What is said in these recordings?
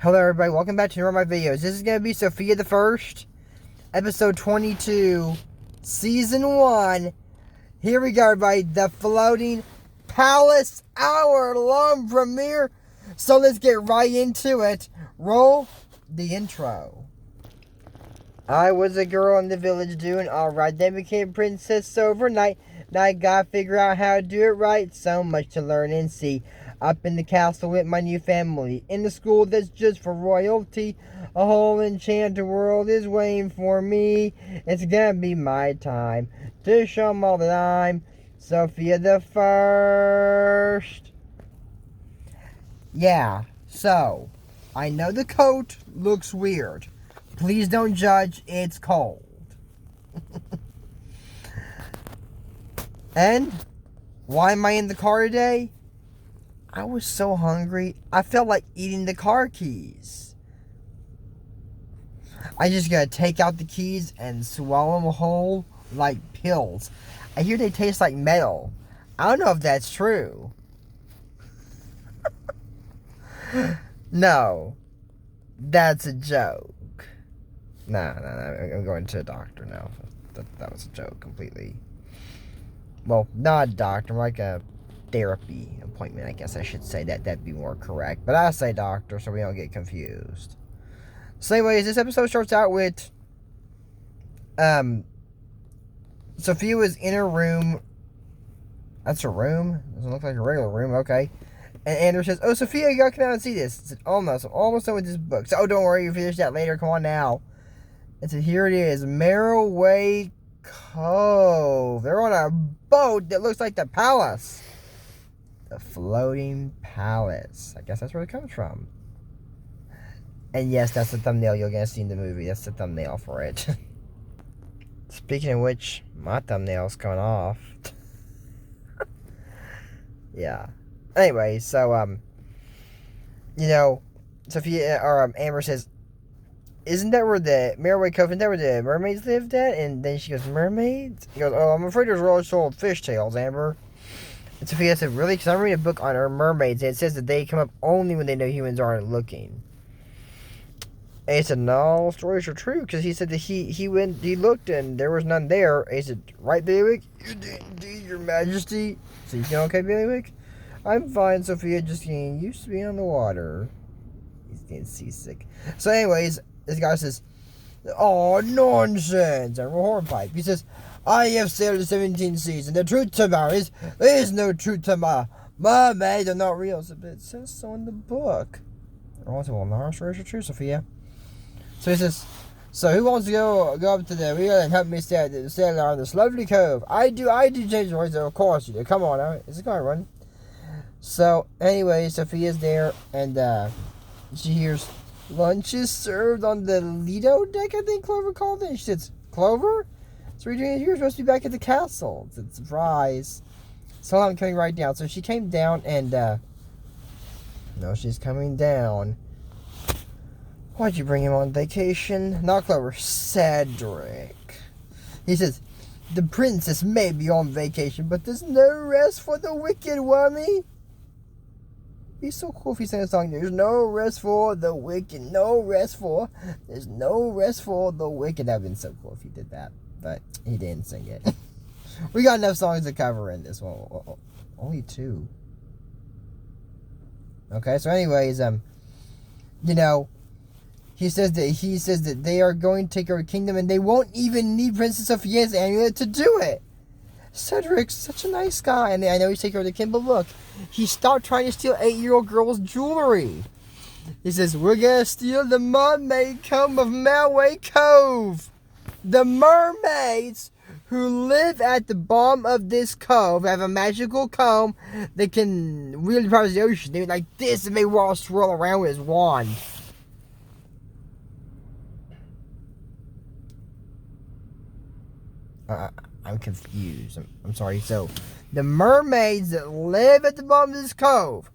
Hello everybody, welcome back to one of my videos. This is going to be Sophia the First, episode 22, season 1. Here we go everybody, the Floating Palace hour-long premiere. So let's get right into it. Roll the intro. I was a girl in the village doing alright, then became princess overnight. Now I gotta figure out how to do it right, so much to learn and see. Up in the castle with my new family. In the school that's just for royalty. A whole enchanted world is waiting for me. It's gonna be my time to show 'em all that I'm Sophia the First. Yeah, so, I know the coat looks weird. Please don't judge, it's cold. And, why am I in the car today? I was so hungry, I felt like eating the car keys. I just gotta take out the keys and swallow them whole like pills. I hear they taste like metal. I don't know if that's true. No, that's a joke. No, I'm going to a doctor now. That was a joke completely. Well, not a doctor, like a therapy appointment, I guess I should say. That'd be more correct, but I say doctor so we don't get confused. So anyways, this episode starts out with Sophia was in her room. That's her room? Doesn't look like a regular room. Okay. And Andrew says, "Oh, Sophia, you gotta come out and see this." I said, "Almost. I'm almost done with this book." So, "Oh, don't worry, you finish that later. Come on now." And so here it is, Maruway Cove. They're on a boat that looks like the palace. The Floating Palace. I guess that's where it comes from. And yes, that's the thumbnail you're going to see in the movie. That's the thumbnail for it. Speaking of which, my thumbnail's coming off. Yeah. Anyway, so, you know, Sophia, or Amber says, "Isn't that where the Maruway Cove, isn't that where the mermaids lived at?" And then she goes, "Mermaids?" He goes, "Oh, I'm afraid there's really sold fishtails, Amber." And Sophia said, "Really?" Because I'm reading a book on our mermaids, and it says that they come up only when they know humans aren't looking. And he said, "No, stories are true," because he said that he looked and there was none there. And he said, "Right, Bailiwick?" "You did indeed, Your Majesty." "So you feeling okay, Bailiwick?" "I'm fine, Sophia, just getting used to being on the water." He's getting seasick. So anyways, this guy says, "Oh, nonsense," and hornpipe. He says, "I have sailed the 17 seas, and the truth to matter is, there is no truth to matter. Mermaids are not real." So, but it says so in the book. Also, well, no, stories are true, Sophia. So he says, "So who wants to go up to the wheel and help me sail around this lovely cove?" I do, James Royce, of course you do. Come on, it's a car run. So, anyway, Sophia's there, and she hears, "Lunch is served on the Lido deck," I think Clover called it. And she says, "Clover? So you're supposed to be back at the castle." It's a surprise. So I'm coming right down. So she came down and, no, she's coming down. "Why'd you bring him on vacation?" "Not Clover, Cedric." He says, "The princess may be on vacation, but there's no rest for the wicked, Wummy." It'd be so cool if he sang a song. "There's no rest for the wicked, there's no rest for the wicked." That would have been so cool if he did that. But he didn't sing it. We got enough songs to cover in this one. Only 2. Okay, so anyways, you know, he says that they are going to take over the kingdom and they won't even need Princess Sophia's amulet to do it. Cedric's such a nice guy, and I know he's taking over the kingdom, but look, he stopped trying to steal 8-year-old girl's jewelry. He says, "We're gonna steal the mermaid comb of Maruway Cove." The mermaids who live at the bottom of this cove have a magical comb that can really power the ocean. They're like this, and they will swirl around with his wand. I'm confused. I'm sorry. So, the mermaids that live at the bottom of this cove.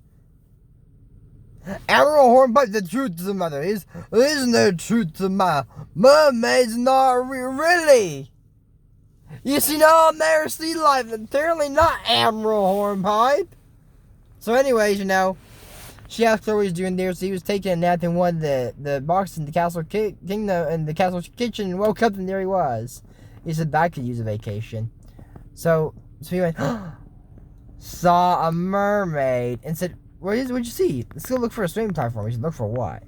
Admiral Hornpipe, the truth of the matter is, there is no truth to the matter. Mermaids not really. You see, no, Mary Sea Life, apparently not Admiral Hornpipe. So anyways, you know, She asked what he was doing there, so he was taking a nap in one of the boxes in the castle kingdom in the castle kitchen and woke up and there he was. He said that could use a vacation. So he went, saw a mermaid and said, what'd you see? Let's go look for a swimming platform. We should look for what?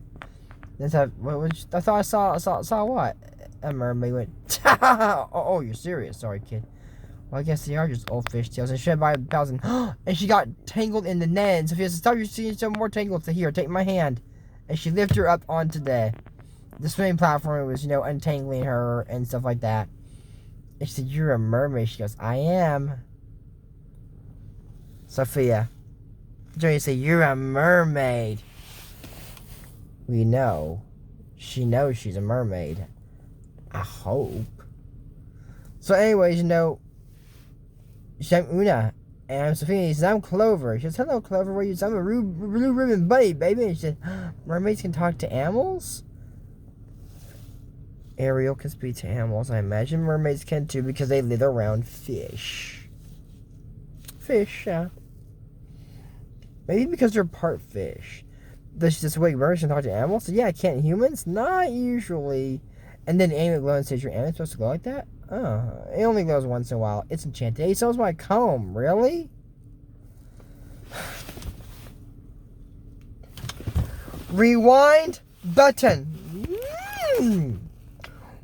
Then said, I thought I saw what? A mermaid went, oh, you're serious. Sorry, kid. Well, I guess they are just old fish tails. And she had by 1,000. And she got tangled in the net. And Sophia said, stop, you're seeing some more tangles to here. Take my hand. And she lifted her up onto the swimming platform. It was, untangling her and stuff like that. And she said, you're a mermaid. She goes, I am. Sophia. Joey said, you're a mermaid. We know. She knows she's a mermaid. I hope. So anyways, I'm Oona, and I'm Sophia. He says, I'm Clover. She says, hello, Clover. Where are you? I'm a blue ribbon bunny, baby. And she said, mermaids can talk to animals? Ariel can speak to animals. I imagine mermaids can too because they live around fish. Fish, yeah. Maybe because they're part fish. Does she just wait, mermaids can talk to animals? So yeah, can't humans? Not usually. And then Amy glow and says, your anim's supposed to glow like that? Oh, it only glows once in a while. It's enchanted. Hey, so's my comb. Really? Rewind button.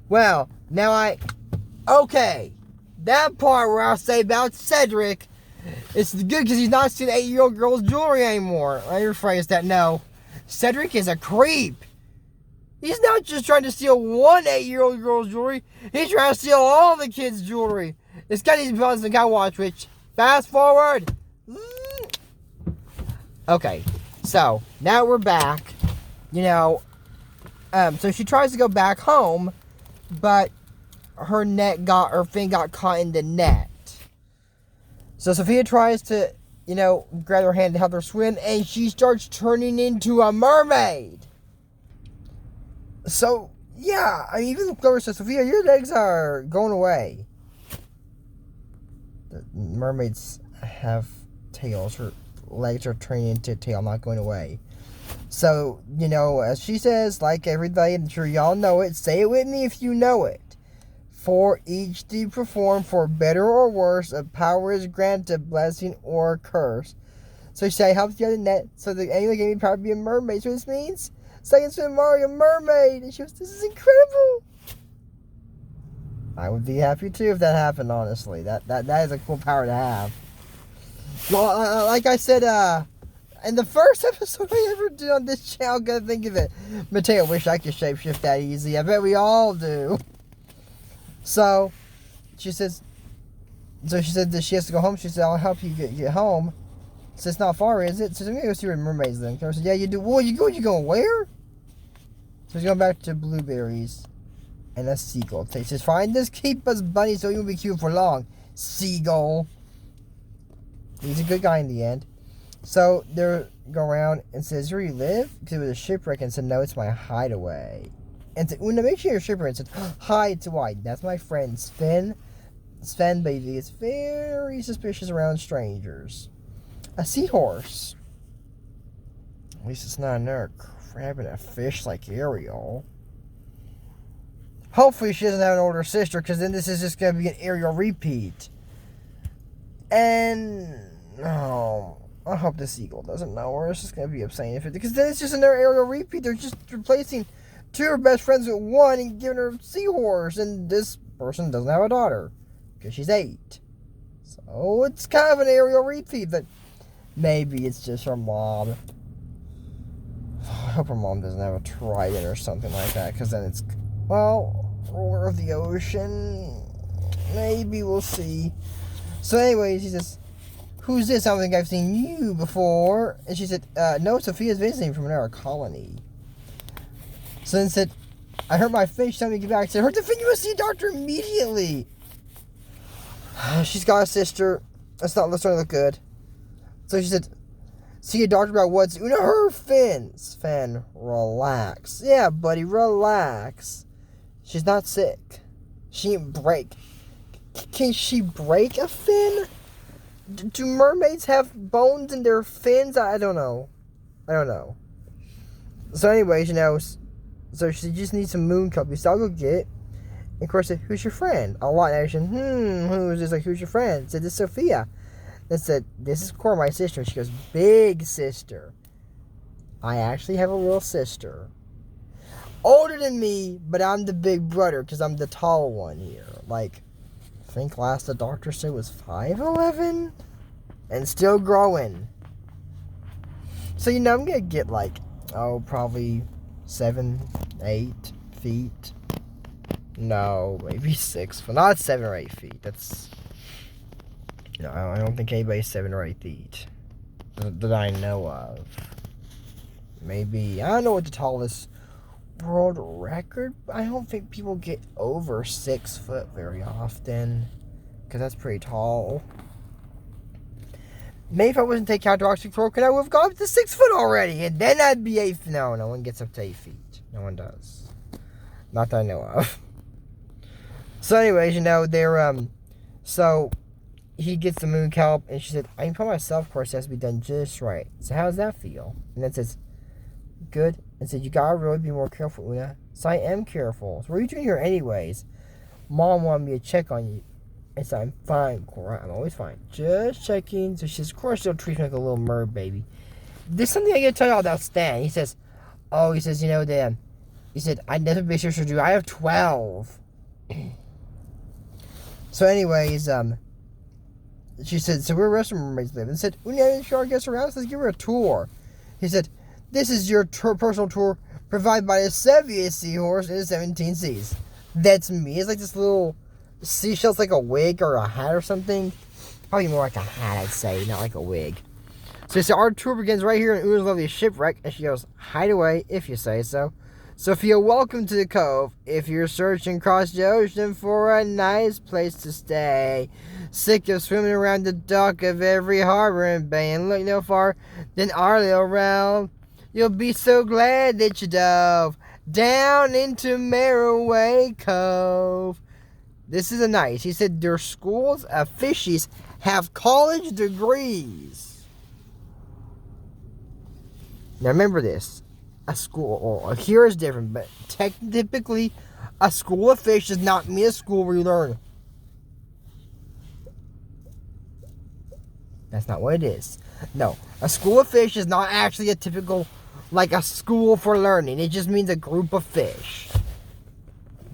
Well, now okay. That part where I say about Cedric, it's good because he's not stealing 8-year-old girl's jewelry anymore. I rephrase that. No. Cedric is a creep. He's not just trying to steal one 8-year-old girl's jewelry. He's trying to steal all the kids' jewelry. It's got these buttons and got watch, which fast forward. Okay, so now we're back. So she tries to go back home, but her fin got caught in the net. So Sophia tries to, grab her hand to help her swim, and she starts turning into a mermaid. So, yeah, even Clover says, Sophia, your legs are going away. The mermaids have tails. Her legs are turning into a tail, not going away. So, as she says, like everybody, I'm sure y'all know it, say it with me if you know it. For each deed performed, for better or worse, a power is granted, blessing or curse. So she said, I helped you out of the net, so the anyway gave me power to be a mermaid. So this means? Second swim Mario, mermaid. And she goes, this is incredible. I would be happy too if that happened, honestly. That is a cool power to have. Well, like I said, in the first episode I ever did on this channel, gotta think of it. Mateo, wish I could shapeshift that easy. I bet we all do. So, she said that she has to go home. She said, I'll help you get home. So it's not far, is it? So I'm gonna go see where mermaids then. I said, yeah, you do. Well, you going where? So he's going back to blueberries and a seagull. He says, find this keep us bunny so you won't be cute for long. Seagull. He's a good guy in the end. So they go around and says, where you live? Because it was a shipwreck, and said, no, it's my hideaway. And said, Oona, make sure you're a shipwreck. And said, hi, it's why. That's my friend Sven. Sven, baby, is very suspicious around strangers. A seahorse. At least it's not another crab and a fish like Ariel. Hopefully she doesn't have an older sister, because then this is just going to be an Ariel repeat. And, I hope the seagull doesn't know, or it's just going to be upsetting if it, because then it's just another Ariel repeat. They're just replacing two of her best friends with one and giving her a seahorse, and this person doesn't have a daughter, because she's 8. So it's kind of an Ariel repeat, but maybe it's just her mom. I hope her mom doesn't have a trident or something like that, because then it's, ruler of the ocean. Maybe, we'll see. So anyways, he says, who's this? I don't think I've seen you before. And she said, no, Sophia's visiting from another colony. So then said, I hurt my face, tell me to get back. I said, hurt the fin, you must see a doctor immediately. She's got a sister. Let's not look good. So she said, see a doctor about what's Oona, her fins. Sven, relax. Yeah, buddy, relax. She's not sick. She didn't break. Can she break a fin? Do mermaids have bones in their fins? I don't know. I don't know. So anyways, so she just needs some moon cubbies. So I'll go get it. And of course, I said, who's your friend? A lot of action. Who is this? Like, who's your friend? I said, this is Sophia. I said, this is Cora, my sister. She goes, big sister. I actually have a little sister. Older than me, but I'm the big brother because I'm the tall one here. Like, I think last the doctor said was 5'11", and still growing. So, I'm going to get like, probably 7, 8 feet. No, maybe 6, but not 7 or 8 feet. That's, I don't think anybody's 7 or 8 feet that I know of. Maybe, I don't know what the tallest world record. I don't think people get over 6 foot very often, because that's pretty tall. Maybe if I wasn't taking out Doxychloroquine, I would have gone up to 6 foot already, and then I'd be 8 feet. No one gets up to 8 feet. No one does. Not that I know of. So anyways, they're, so he gets the moon kelp, and she said, I can put myself, of course, it has to be done just right. So how does that feel? And then says, good. And said, you gotta really be more careful, Oona. So I am careful. So what are you doing here anyways? Mom wanted me to check on you. And so I'm fine, Cora. I'm always fine. Just checking. So she says, of course, she'll treat me like a little mer baby. There's something I gotta tell you about Stan. He says, Dan. He said, I never be sure to do. I have 12. So anyways, she said, so where rest of mermaids live? And said, Oona, sure gets around, so let's give her a tour. He said, this is your personal tour provided by the 70th seahorse in the 17 seas. That's me. It's like this little seashell's like a wig or a hat or something. Probably more like a hat, I'd say, not like a wig. So he said, our tour begins right here in Oona's lovely shipwreck. And she goes, hide away, if you say so. Sophia, welcome to the Cove. If you're searching across the ocean for a nice place to stay, sick of swimming around the dock of every harbor and bay and look no far than our little realm, you'll be so glad that you dove down into Maruway Cove. This is a nice. He said their schools of fishies have college degrees. Now remember this. A school, here is different, but typically a school of fish does not mean a school where you learn. That's not what it is. No, a school of fish is not actually a typical, like a school for learning. It just means a group of fish.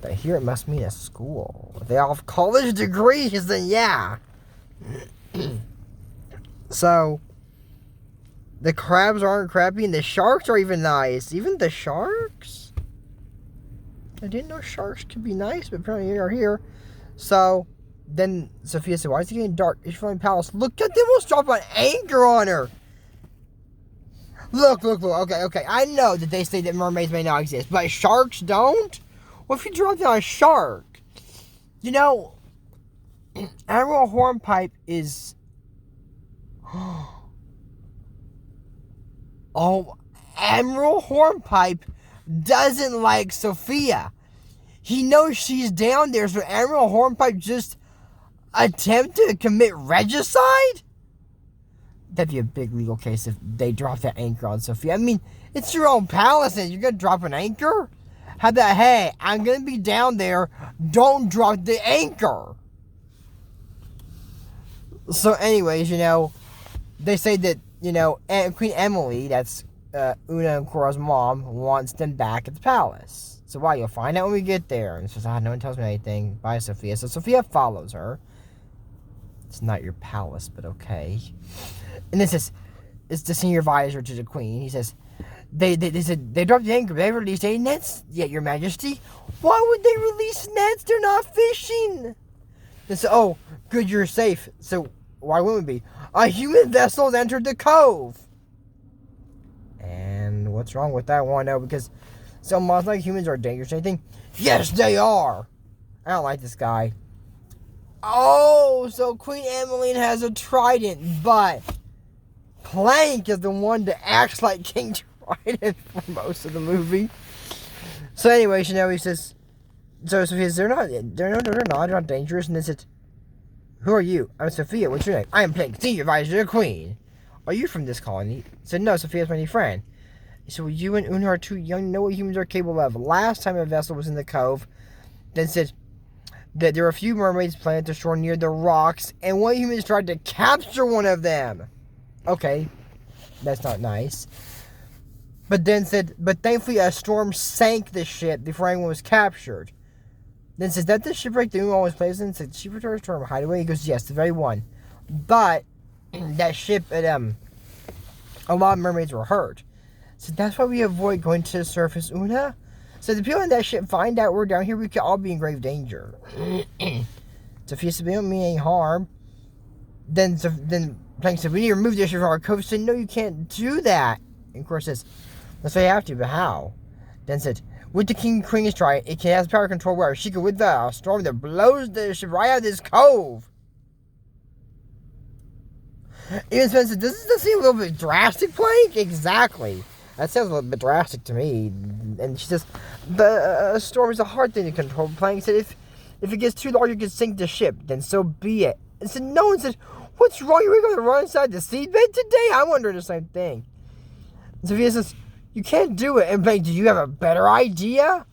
But here it must mean a school. If they all have college degrees, then yeah. So, the crabs aren't crappy, and the sharks are even nice. Even the sharks? I didn't know sharks could be nice, but apparently they are here. So, then Sophia said, why is it getting dark? It's flying palace. Look at them, almost drop an anchor on her. Look. Okay. I know that they say that mermaids may not exist, but sharks don't? What if you drop down a shark? Admiral Hornpipe is... Oh, Admiral Hornpipe doesn't like Sophia. He knows she's down there, so Admiral Hornpipe just attempted to commit regicide? That'd be a big legal case if they dropped that anchor on Sophia. I mean, it's your own palace, and you're gonna drop an anchor? How about, hey, I'm gonna be down there, don't drop the anchor. So anyways, they say that, Queen Emily, that's Oona and Cora's mom, wants them back at the palace. So you'll find out when we get there. And she says, no one tells me anything. Bye, Sophia. So Sophia follows her. It's not your palace, but okay. And this is, it's the senior advisor to the queen. He says, they said, they dropped the anchor. They released any nets yet, your majesty? Why would they release nets? They're not fishing. They said, oh, good, you're safe. So why wouldn't we be? A human vessel has entered the cove. And what's wrong with that? I want to know, because some monsters like humans are dangerous or anything. Yes, they are. I don't like this guy. Oh, so Queen Emmeline has a trident, but Plank is the one that acts like King Trident for most of the movie. So anyway, he says, so Sophia says, they're not dangerous. And then says, who are you? I'm Sophia. What's your name? I am Plank, senior advisor to the queen. Are you from this colony? He said, no, Sophia's my new friend. He said, well, you and Oona are too young to know what humans are capable of. Last time a vessel was in the Cove, then said that there were a few mermaids planted to shore near the rocks, and one human tried to capture one of them. Okay, that's not nice. But then said, but thankfully a storm sank the ship before anyone was captured. Then says, that the shipwreck that Oona was placed in? Said, she returns to her hideaway. He goes, yes, the very one. But that ship, a lot of mermaids were hurt. So that's why we avoid going to the surface, Oona. So the people in that ship find out we're down here, we could all be in grave danger. Sophia said, we don't mean any harm. Then Plank said, we need to remove this ship from our cove. Said, no, you can't do that. And of course says, that's why you have to, but how? Then said, with the King Queen's Strike, it can have power control where she could with a storm that blows the ship right out of this cove. Even Spencer said, doesn't this seem a little bit drastic, Plank? Exactly. That sounds a little bit drastic to me. And she says, the storm is a hard thing to control. Plank said, if it gets too large, you can sink the ship. Then so be it. And said, no one said, what's wrong? Are we going to run inside the seedbed today? I'm wondering the same thing. And Sophia says, you can't do it. And Plank, do you have a better idea?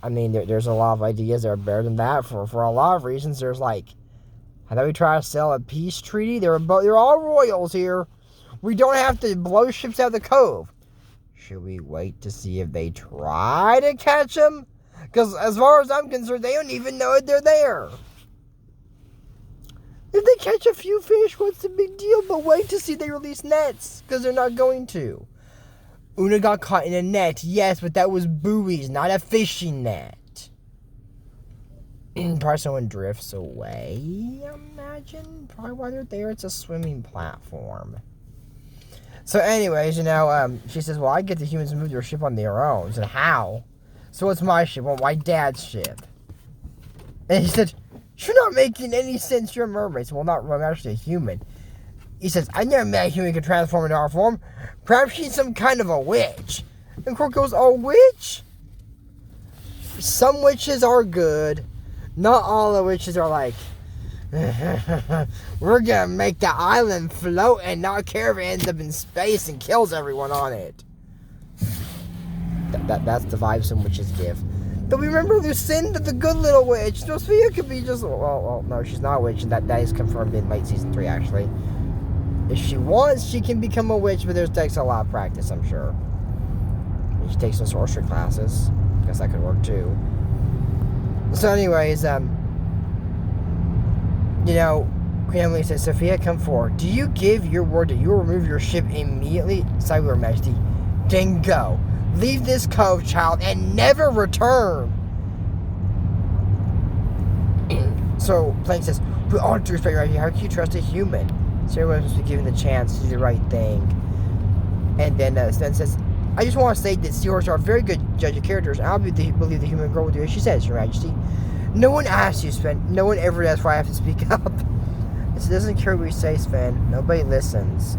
I mean, there's a lot of ideas that are better than that for a lot of reasons. There's like, how about we try to sell a peace treaty? They're all royals here. We don't have to blow ships out of the cove. Should we wait to see if they try to catch them? Because as far as I'm concerned, they don't even know they're there. If they catch a few fish, what's the big deal? But wait to see they release nets. Because they're not going to. Oona got caught in a net, yes, but that was buoys, not a fishing net. Probably someone drifts away, imagine. Probably while they're there, it's a swimming platform. So anyways, she says, well, I get the humans to move their ship on their own. I said, how? So what's my ship? Well, my dad's ship. And he said, you're not making any sense. You're a mermaid. So, well, I'm actually a human. He says, I never met a human who could transform into our form. Perhaps she's some kind of a witch. And Croak goes, a witch? Some witches are good. Not all the witches are like, we're gonna make the island float and not care if it ends up in space and kills everyone on it. That's the vibe some witches give. But remember Lucinda, the good little witch. Sophia could be just, well, no, she's not a witch, and that is confirmed in late season 3, actually. If she wants, she can become a witch, but it takes a lot of practice, I'm sure. She takes some sorcery classes. Guess that could work too. So anyways, Queen Emily says, Sophia, come forward. Do you give your word that you will remove your ship immediately? Sorry, Your Majesty. Then go. Leave this cove, child, and never return. So Plank says, with all due respect right here, how can you trust a human? So everyone must be given the chance to do the right thing. And then Sven says, I just want to say that seahorses are a very good judge of characters, and I'll believe the human girl will do as she says, Your Majesty. No one asks you, Sven. No one ever asks why I have to speak up. It doesn't care what we say, Sven. Nobody listens.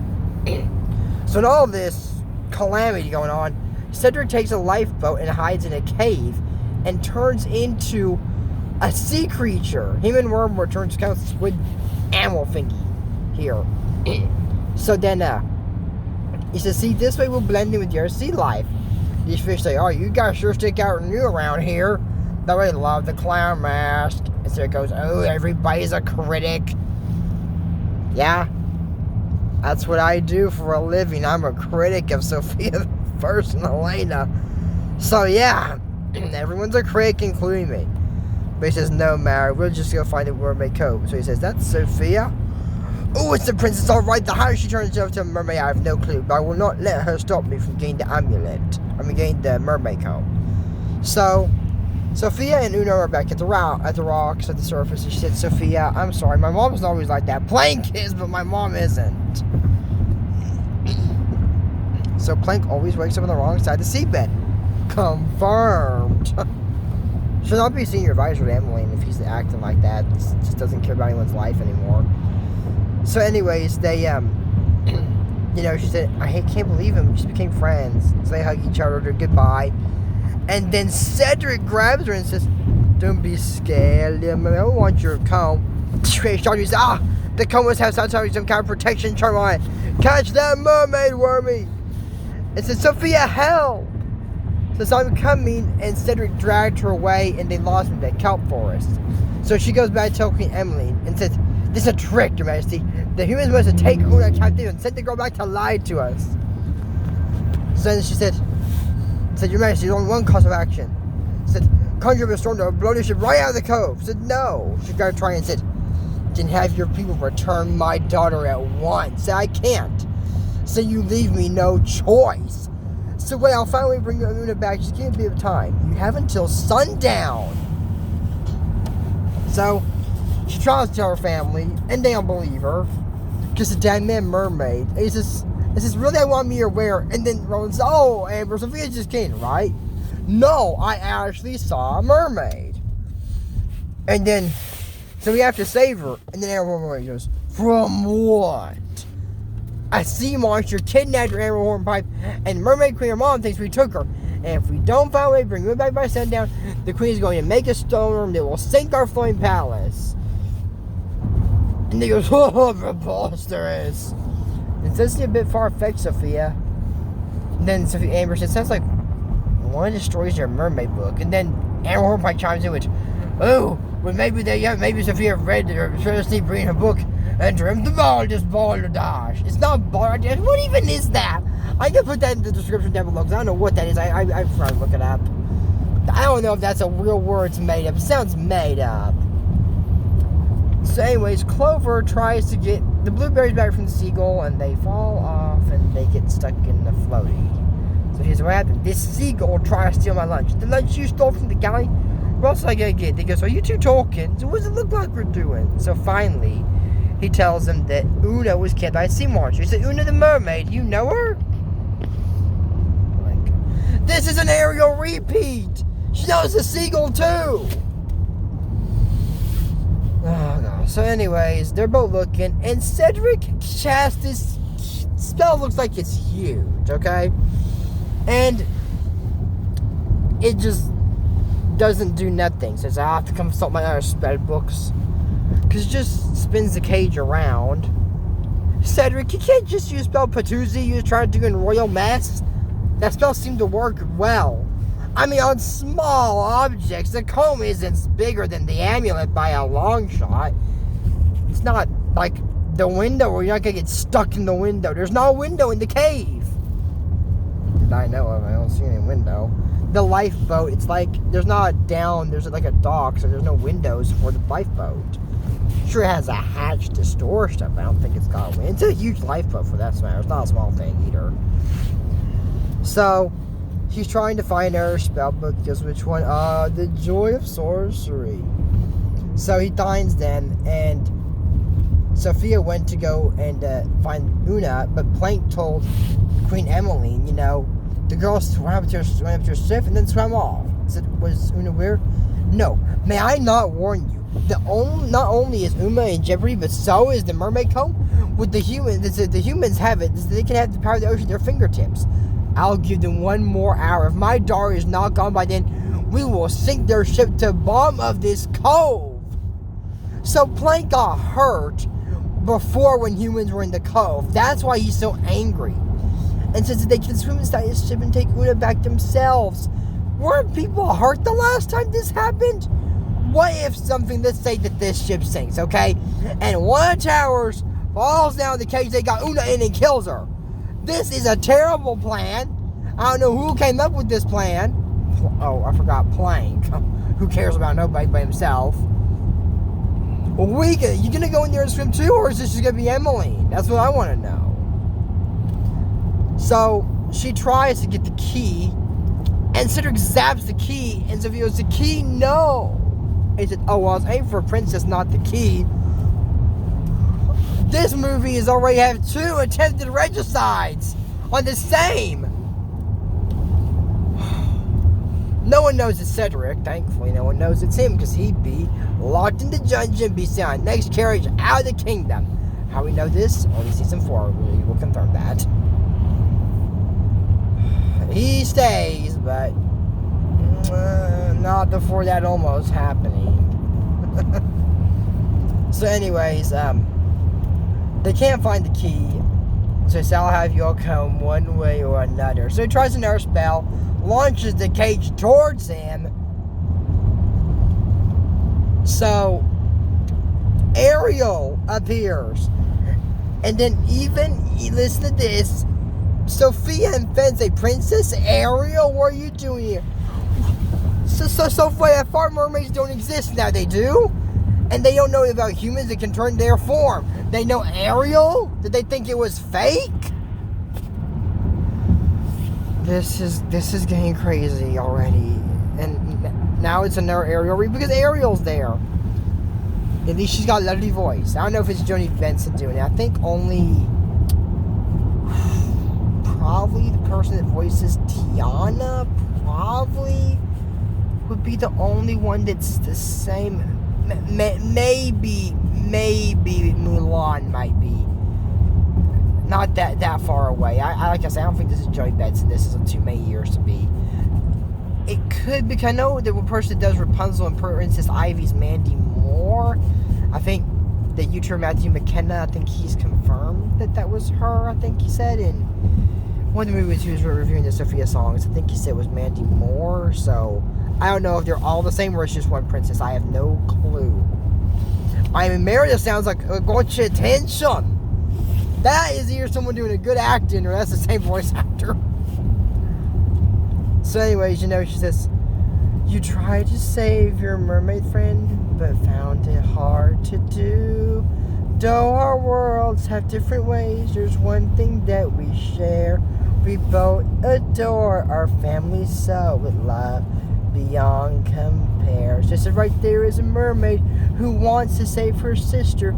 So in all this calamity going on, Cedric takes a lifeboat and hides in a cave and turns into a sea creature. Him and Wormwood turns kind of squid animal thingy here. So then, he says, see, this way we'll blend in with your sea life. These fish say, oh, you guys sure stick out new around here. That way, love the clown mask. And so it goes, oh, everybody's a critic. Yeah, that's what I do for a living. I'm a critic of Sophia the First and Elena. So yeah, everyone's a critic, including me. But he says, no matter, we'll just go find the mermaid cove. So he says, that's Sophia? Oh, it's the princess, all right. The how she turns herself to a mermaid, I have no clue. But I will not let her stop me from getting the amulet. Getting the mermaid comb. So, Sophia and Oona are back at the rocks at the surface. And she said, Sophia, I'm sorry. My mom's not always like that. Plank is, but my mom isn't. So Plank always wakes up on the wrong side of the seabed. Confirmed. Should not be senior advisor to Emmeline if he's acting like that. Just doesn't care about anyone's life anymore. So anyways, they, she said, I can't believe him. We just became friends. So they hug each other, goodbye. And then Cedric grabs her and says, don't be scared, I don't want your comb. She says, The cone must have some kind of protection charm on it. Catch that mermaid, Wormy! It said, Sophia, help! So Simon coming, and Cedric dragged her away, and they lost her in the kelp forest. So she goes back to tell Queen Emily and says, this is a trick, Your Majesty. The humans must take Oona captive and send the girl back to lie to us. So then she said, Your Majesty, there's only one course of action. She said, conjure up a storm to blow the ship right out of the cove. She said, no. She got to try and said, then have your people return my daughter at once. Said, I can't. So you leave me no choice. So wait, I'll finally bring Oona back. Just give me a bit of time. You have until sundown. So she tries to tell her family, and they don't believe her. Because the damn man mermaid. And he says, really, I want me aware. And then Rowan says, oh, Amber, Sophia just kidding, right? No, I actually saw a mermaid. And then, so we have to save her. And then Amber goes, from what? A sea monster kidnapped her Amber Hornpipe, and Mermaid Queen, her mom, thinks we took her. And if we don't find a way to bring her back by sundown, the Queen is going to make a storm that will sink our floating palace. And they goes, oh, preposterous. It's just a bit far-fetched, Sophia. And then Sophia Amber says, sounds like one destroys your mermaid book. And then Amber Hornpipe chimes in with, oh, well, maybe Sophia read or seriously reading her book and dreamt the balderdash. It's not balderdash. What even is that? I can put that in the description down below because I don't know what that is. I forgot to look it up. I don't know if that's a real word. It's made up. It sounds made up. So anyways, Clover tries to get the blueberries back from the seagull, and they fall off and they get stuck in the floaty. So here's what happened. This seagull tried to steal my lunch. The lunch you stole from the galley, what else I gotta get? They go, so are you two talking? So what does it look like we're doing? So finally, he tells them that Oona was killed by a sea monster. He said, Oona the mermaid, you know her? Like, this is an aerial repeat. She knows the seagull too. Oh god. So anyways, they're both looking, and Cedric casts this spell. Looks like it's huge, okay? And it just doesn't do nothing. Says I have to consult my other spell books. Because it just spins the cage around. Cedric, you can't just use spell Patoozy you trying to do in Royal Mass. That spell seemed to work well. I mean, on small objects, the comb isn't bigger than the amulet by a long shot. It's not like the window where you're not going to get stuck in the window. There's no window in the cave. That I know of. I don't see any window. The lifeboat, it's like, there's not a down, there's like a dock, so there's no windows for the lifeboat. Sure, it has a hatch to store stuff, but I don't think it's got a window. It's a huge lifeboat for that matter. It's not a small thing either. So, she's trying to find her spell book. Guess which one? The Joy of Sorcery. So he finds them, and Sophia went to go and find Oona, but Plank told Queen Emmeline, you know, the girl swam up to her ship and then swam off. Was Oona weird? No. May I not warn you? Not only is Oona in jeopardy, but so is the mermaid comb. With the humans have it, they can have the power of the ocean at their fingertips. I'll give them one more hour. If my daughter is not gone by then, we will sink their ship to the bottom of this cove. So Plank got hurt before when humans were in the cove. That's why he's so angry. And since they can swim inside his ship and take Oona back themselves, weren't people hurt the last time this happened? What if something, let's say that this ship sinks, okay? And one of the towers falls down the cage they got Oona in and kills her. This is a terrible plan. I don't know who came up with this plan. Oh, I forgot Plank. Who cares about nobody but himself? Well, you gonna go in there and swim too, or is this just gonna be Emmeline? That's what I want to know. So she tries to get the key, and Cedric zaps the key, and Sophia goes, the key? No. And he said, oh, well, I was aiming for a princess, not the key. This movie has already had 2 attempted regicides on the same. No one knows it's Cedric. Thankfully, no one knows it's him, because he'd be locked in the dungeon, be sent on next carriage out of the kingdom. How we know this? Only season 4 will confirm that. He stays, but not before that almost happening. So anyways, They can't find the key. So he says, I'll have you all come one way or another. So he tries another spell, launches the cage towards him. So Ariel appears. And then listen to this. Sophia and Fenn say, Princess Ariel, what are you doing here? So Sophia, fart mermaids don't exist now, they do? And they don't know about humans that can turn their form. They know Ariel? Did they think it was fake? This is getting crazy already. And now it's another Ariel because Ariel's there. At least she's got a lovely voice. I don't know if it's Joni Benson doing it. I think only probably the person that voices Tiana probably would be the only one that's the same. Maybe Mulan might be. Not that far away. I like I said, I don't think this is Joni Benson. This isn't too many years to be. It could, because I know that one person that does Rapunzel and Princess Ivy's Mandy Moore. I think the YouTuber Matthew McKenna, I think he's confirmed that was her, I think he said. In one of the movies he was reviewing the Sophia songs, I think he said it was Mandy Moore. So I don't know if they're all the same or it's just one princess. I have no clue. I mean, Meredith sounds like a gotcha attention. That is either someone doing a good acting or that's the same voice actor. So anyways, she says, you tried to save your mermaid friend, but found it hard to do. Though our worlds have different ways, there's one thing that we share. We both adore our family so with love beyond compare. Just right there is a mermaid who wants to save her sister.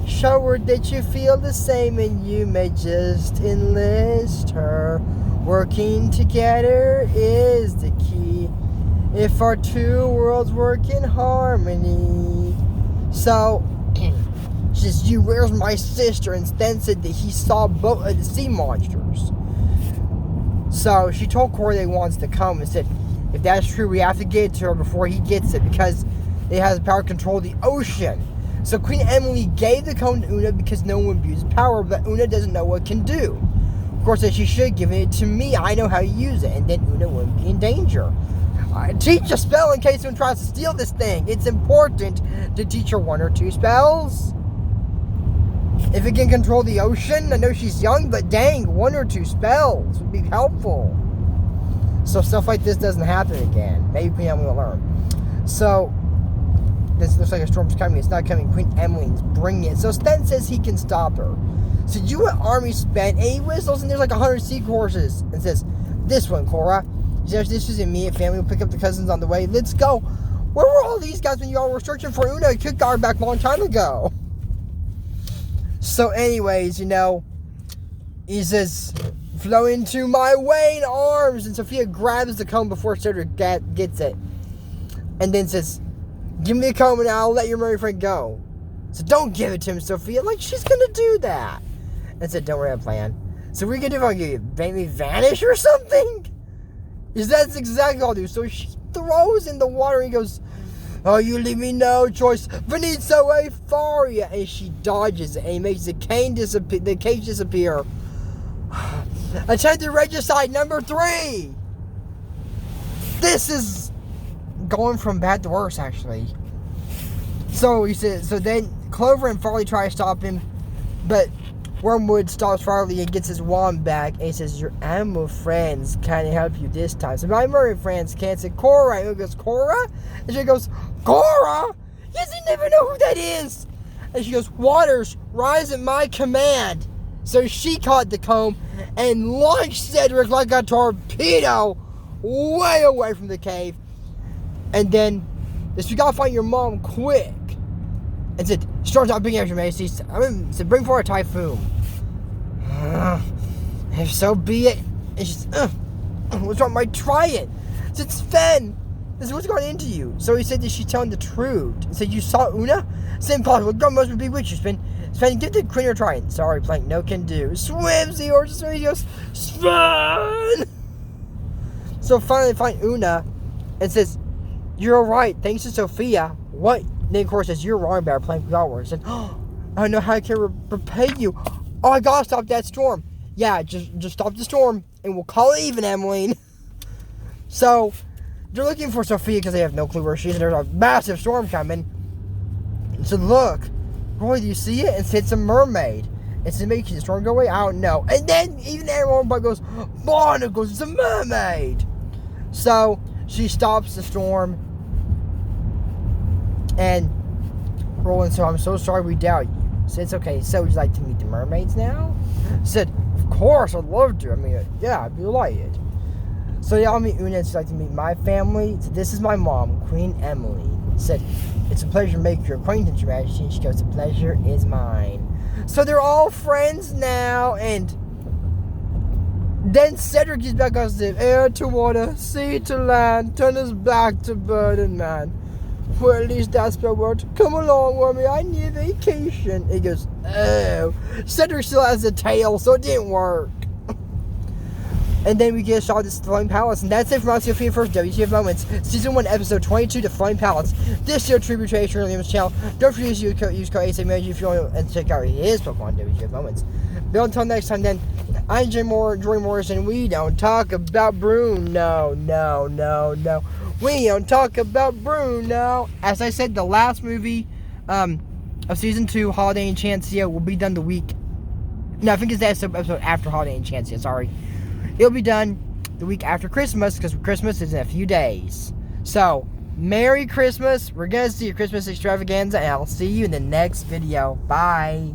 Show her that you feel the same and you may just enlist her. Working together is the key if our two worlds work in harmony. So, just you, where's my sister? And Stan said that he saw both of the sea monsters. So, she told Corey that he wants to come and said, if that's true, we have to get it to her before he gets it because it has the power to control the ocean. So, Queen Emily gave the cone to Oona because no one would abuse power, but Oona doesn't know what it can do. Of course, that she should give it to me. I know how to use it, and then Oona wouldn't be in danger. Teach a spell in case someone tries to steal this thing. It's important to teach her one or two spells. If it can control the ocean, I know she's young, but dang, one or two spells would be helpful. So stuff like this doesn't happen again. Maybe Queen Emily will learn. So, this looks like a storm's coming. It's not coming. Queen Emily's bringing it. So Sten says he can stop her. So you an army spent, and he whistles, and there's like 100 seahorses, and says, this one, Cora. He says, this is immediate family. We'll pick up the cousins on the way. Let's go. Where were all these guys when y'all were searching for Oona? You could got her back a long time ago. So anyways, he says, flow into my Wayne arms. And Sophia grabs the comb before Cedric gets it. And then says, give me the comb and I'll let your merry friend go. So don't give it to him, Sophia. Like, she's going to do that. And said, don't worry, I have a plan. So what are you going to do if I give you? Make me vanish or something? Because that's exactly what I'll do. So she throws in the water and he goes, oh, you leave me no choice. Venezia Euphoria. And she dodges it and he makes the cage disappear. Attempted regicide number 3. This is going from bad to worse, actually. So he said, so then Clover and Farley try to stop him, but Wormwood stops Farley and gets his wand back, and he says, your animal friends can't help you this time. So my mermaid friends can't say Cora. And he goes, Cora? And she goes, Cora? Yes, you never know who that is. And she goes, waters, rise at my command. So she caught the comb and launched Cedric like a torpedo way away from the cave. And then, you gotta find your mom quick. And said, storm's not big enough, Your Majesty. Said, bring forward a typhoon. If so be it. And she said, what's wrong? Might try it. Said, Sven, this is what's going into you. So he said that she's telling the truth. He said, you saw Oona? Said, impossible. God must be with you, Sven. Sven, give the queen a try. Sorry, Plank, no can do. Swims the horse. So he goes, Sven! So finally they find Oona and says, you're alright, thanks to Sophia. What? Then of course says, you're wrong about playing Power. I said, oh, I don't know how I can repay you. Oh, I gotta stop that storm. Yeah, just stop the storm, and we'll call it even, Emmeline. So, they're looking for Sophia because they have no clue where she is, and there's a massive storm coming. So look, Roy, do you see it? It's a mermaid. It's to make the storm go away? I don't know. And then even everyone goes, Barnacles, it's a mermaid. So she stops the storm. And Roland said, I'm so sorry we doubt you. Said, it's okay. So would you like to meet the mermaids now? Said, of course, I'd love to. I mean, yeah, I'd be delighted. So y'all meet Oona and she'd like to meet my family. So this is my mom, Queen Emily. Said, it's a pleasure to make your acquaintance, Your Majesty. And she goes, the pleasure is mine. So they're all friends now, and then Cedric is back on the air to water, sea to land, turn his back to bird and man. Well, at least that's my word. Come along with me, I need a vacation. He goes, oh. Cedric still has a tail, so it didn't work. And then we get a shot of this Floating Palace. And that's it from Sophia First WTF Moments. Season 1, Episode 22, The Floating Palace. This year, tribute to Williams' channel. Don't forget to use code ASAMAG if you want to check out his Pokemon WTF Moments. But until next time, then, I'm Joy Morris, and we don't talk about Bruno. No. We don't talk about Bruno. As I said, the last movie of Season 2, Holiday Enchantia, will be done the week. No, I think it's the episode after Holiday Enchantia, sorry. It'll be done the week after Christmas, because Christmas is in a few days. So, Merry Christmas. We're going to see a Christmas extravaganza, and I'll see you in the next video. Bye.